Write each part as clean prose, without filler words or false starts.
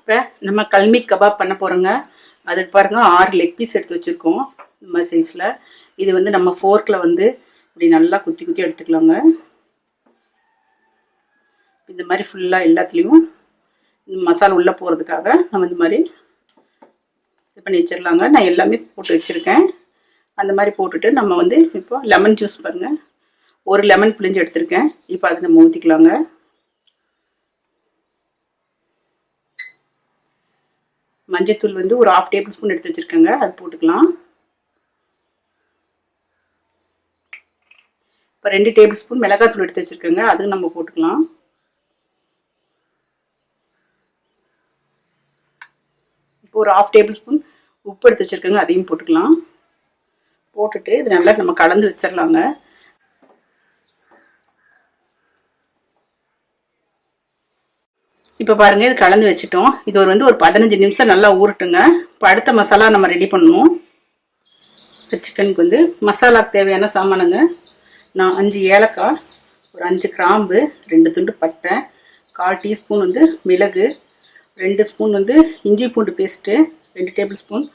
இப்போ நம்ம கல்மி கபாப் பண்ண போகிறோங்க. அதுக்கு பாருங்கள் 6 லெக் பீஸ் எடுத்து வச்சுருக்கோம் இந்த மாதிரி சைஸில். இது வந்து நம்ம ஃபோர்க்கில் வந்து இப்படி நல்லா குத்தி குத்தி எடுத்துக்கலாங்க. இந்த மாதிரி ஃபுல்லாக எல்லாத்துலேயும் இந்த மசாலா உள்ளே போகிறதுக்காக நம்ம இந்த மாதிரி இது பண்ணி வச்சிடலாங்க. நான் எல்லாமே போட்டு வச்சுருக்கேன். அந்த மாதிரி போட்டுட்டு நம்ம வந்து இப்போ லெமன் ஜூஸ் பாருங்கள், ஒரு லெமன் பிழிஞ்சு எடுத்துருக்கேன். இப்போ அதை நம்ம ஊற்றிக்கலாங்க. மஞ்சத்தூள் வந்து ஒரு 1/2 டேபிள் ஸ்பூன் எடுத்து வச்சுருக்கேங்க, அது போட்டுக்கலாம். இப்போ 2 டேபிள் ஸ்பூன் மிளகாத்தூள் எடுத்து வச்சுருக்கேங்க, அதுவும் நம்ம போட்டுக்கலாம். இப்போ ஒரு 1/2 டேபிள் ஸ்பூன் உப்பு எடுத்து வச்சுருக்கேங்க, அதையும் போட்டுக்கலாம். போட்டுட்டு இது நல்லா நம்ம கலந்து வச்சிடலாங்க. இப்போ பாருங்கள், இது கலந்து வச்சுட்டோம். இது ஒரு 15 நிமிஷம் நல்லா ஊறட்டுங்க. இப்போ அடுத்த மசாலா நம்ம ரெடி பண்ணணும். இப்போ சிக்கனுக்கு வந்து மசாலாவுக்கு தேவையான சாமானுங்க. நான் 5 ஏலக்காய், ஒரு 5 கிராம்பு, 2 துண்டு பட்டை, 1/4 டீஸ்பூன் வந்து மிளகு, 2 ஸ்பூன் வந்து இஞ்சி பூண்டு பேஸ்ட்டு, 2 டேபிள் ஸ்பூன்,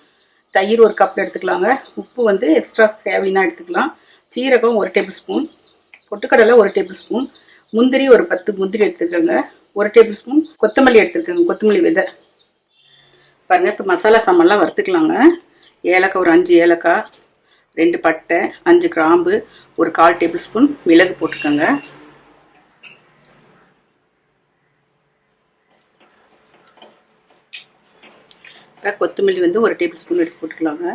தயிர் ஒரு கப் எடுத்துக்கலாங்க. உப்பு வந்து எக்ஸ்ட்ரா தேவைன்னா எடுத்துக்கலாம். சீரகம் 1 டேபிள் ஸ்பூன், பொட்டுக்கடலை 1 டேபிள் ஸ்பூன், முந்திரி ஒரு 10 முந்திரி எடுத்துக்கோங்க, 1 டேபிள் ஸ்பூன் கொத்தமல்லி எடுத்துருக்கேங்க, கொத்தமல்லி விதை. பாருங்கள், இப்போ மசாலா சாமான்லாம் வறுத்துக்கலாங்க. ஏலக்காய் ஒரு 5 ஏலக்காய், 2 பட்டை, 5 கிராம்பு, ஒரு 1/4 டேபிள் ஸ்பூன் மிளகு போட்டுக்கோங்க. கொத்தமல்லி வந்து 1 டேபிள் ஸ்பூன் எடுத்து போட்டுக்கலாங்க.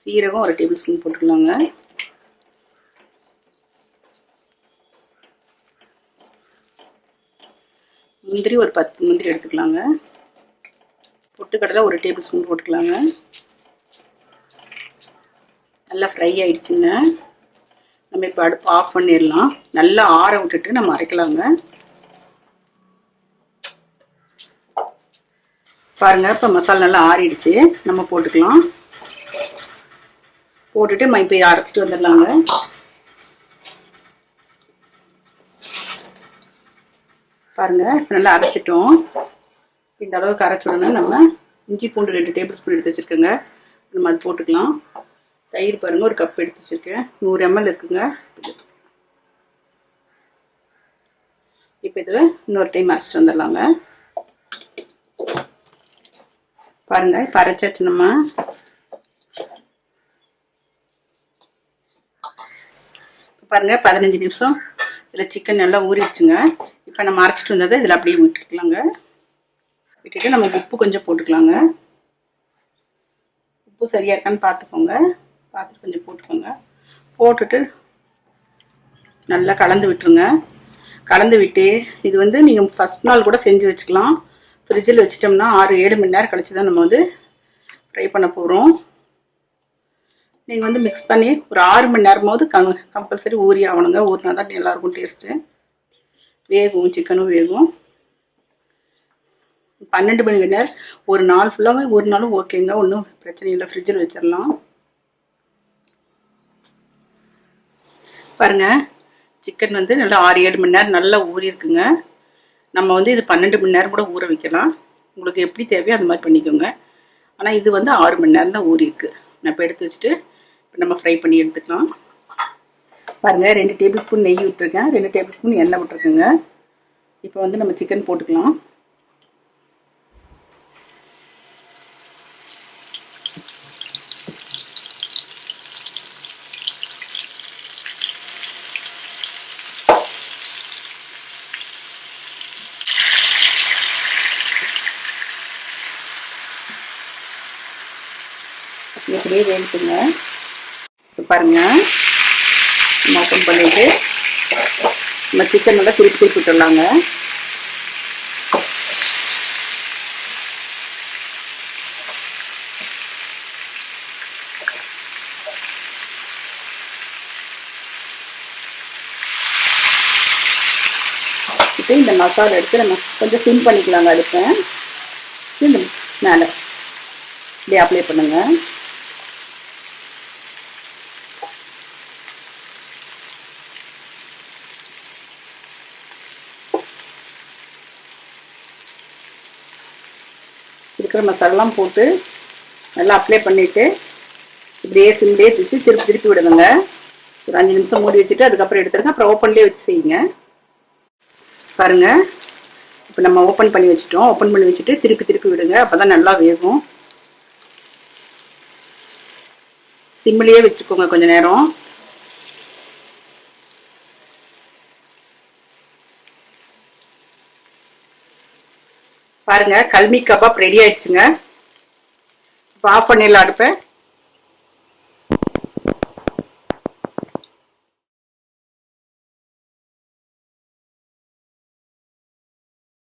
சீரகம் 1 டேபிள் ஸ்பூன் போட்டுக்கலாங்க. முந்திரி ஒரு 10 முந்திரி எடுத்துக்கலாங்க. பொட்டுக்கடலை 1 டேபிள் ஸ்பூன் போட்டுக்கலாங்க. நல்லா ஃப்ரை ஆயிடுச்சுங்க. நம்ம இப்போ அடுப்பு ஆஃப் பண்ணிடலாம். நல்லா ஆற விட்டுட்டு நம்ம அரைக்கலாங்க. பாருங்கள், இப்போ மசாலா நல்லா ஆறிடுச்சு. நம்ம போட்டுக்கலாம். போட்டுட்டு நம்ம இப்போ அரைச்சிட்டு வந்துடலாங்க. பாருங்கள், இப்போ நல்லா அரைச்சிட்டோம். இந்த அளவுக்கு அரைச்சி விடணும்னா நம்ம இஞ்சி பூண்டு 2 டேபிள் ஸ்பூன் எடுத்து வச்சுருக்கேங்க, நம்ம அது போட்டுக்கலாம். தயிர் பாருங்கள், ஒரு கப் எடுத்து வச்சுருக்கேன், 100 ml இருக்குங்க. இப்போ இது இன்னொரு டைம் அரைச்சிட்டு வந்துடலாங்க. பாருங்கள், இப்போ அரைச்சாச்சு. நம்ம பாருங்கள் 15 நிமிஷம் இதில் சிக்கன் நல்லா ஊறிடுச்சுங்க. இப்போ நம்ம அரைச்சிட்டு வந்ததை இதில் அப்படியே விட்டுக்கலாங்க. விட்டுட்டு நம்ம உப்பு கொஞ்சம் போட்டுக்கலாங்க. உப்பு சரியாக இருக்கான்னு பார்த்துக்கோங்க. பார்த்துட்டு கொஞ்சம் போட்டுக்கோங்க. போட்டுட்டு நல்லா கலந்து விட்டுருங்க. கலந்து விட்டு இது வந்து நீங்கள் ஃபஸ்ட் நாள் கூட செஞ்சு வச்சுக்கலாம். ஃப்ரிட்ஜில் வச்சிட்டோம்னா 6-7 மணி நேரம் கழிச்சு தான் நம்ம வந்து ஃப்ரை பண்ண போகிறோம். நீங்கள் வந்து மிக்ஸ் பண்ணி ஒரு 6 மணி நேரமாவது கம்பல்சரி ஊறி ஆகணுங்க. ஊறினா தான் நல்லாயிருக்கும் டேஸ்ட்டு. வேகும், சிக்கனும் வேகும். 12 மணி நேரம் ஒரு நாள் ஃபுல்லாகவே ஊறினாலும் ஓகேங்க, ஒன்றும் பிரச்சனை இல்லை. ஃப்ரிட்ஜில் வச்சிடலாம். பாருங்கள், சிக்கன் வந்து நல்லா 6-7 மணி நேரம் நல்லா ஊறி இருக்குங்க. நம்ம வந்து இது 12 மணி நேரம் கூட ஊற வைக்கலாம். உங்களுக்கு எப்படி தேவையோ அந்த மாதிரி பண்ணிக்கோங்க. ஆனால் இது வந்து 6 மணி நேரம் தான் ஊறி இருக்குது. நான் இப்போ எடுத்து வச்சுட்டு இப்போ நம்ம ஃப்ரை பண்ணி எடுத்துக்கலாம். பாருங்கள், 2 டேபிள் ஸ்பூன் நெய் விட்டுருக்கேன், 2 டேபிள் ஸ்பூன் எண்ணெய் விட்டுருக்குங்க. இப்போ வந்து நம்ம சிக்கன் போட்டுக்கலாம். இப்படியே வேணுக்குங்க. இப்போ பாருங்கள், ஓப்பன் பண்ணிவிட்டு நம்ம சிக்கன் நல்லா திருப்பி விட்டுடலாங்க. இப்போ இந்த மசாலா எடுத்து நம்ம கொஞ்சம் சிம் பண்ணிக்கலாங்க. அடுப்பை இந்த மேலே இப்படி அப்ளை பண்ணுங்கள். இருக்கிற மசாலாலாம் போட்டு நல்லா அப்ளை பண்ணிவிட்டு இப்படியே சிம்லேயே வச்சு திருப்பி திருப்பி விடுங்க. ஒரு 5 நிமிஷம் மூடி வச்சுட்டு அதுக்கப்புறம் எடுத்துருங்க. அப்புறம் ஓப்பன்லேயே வச்சு செய்யுங்க. பாருங்கள், இப்போ நம்ம ஓப்பன் பண்ணி வச்சுட்டோம். ஓப்பன் பண்ணி வச்சுட்டு திருப்பி திருப்பி விடுங்க. அப்போ தான் நல்லா வேகும். சிம்லேயே வச்சுக்கோங்க கொஞ்சம் நேரம். பாருங்க, கல்மி கபாப் ரெடி ஆயிடுச்சுங்க. இப்போ ஆஃப் பண்ணிடலாம் அடுப்பை.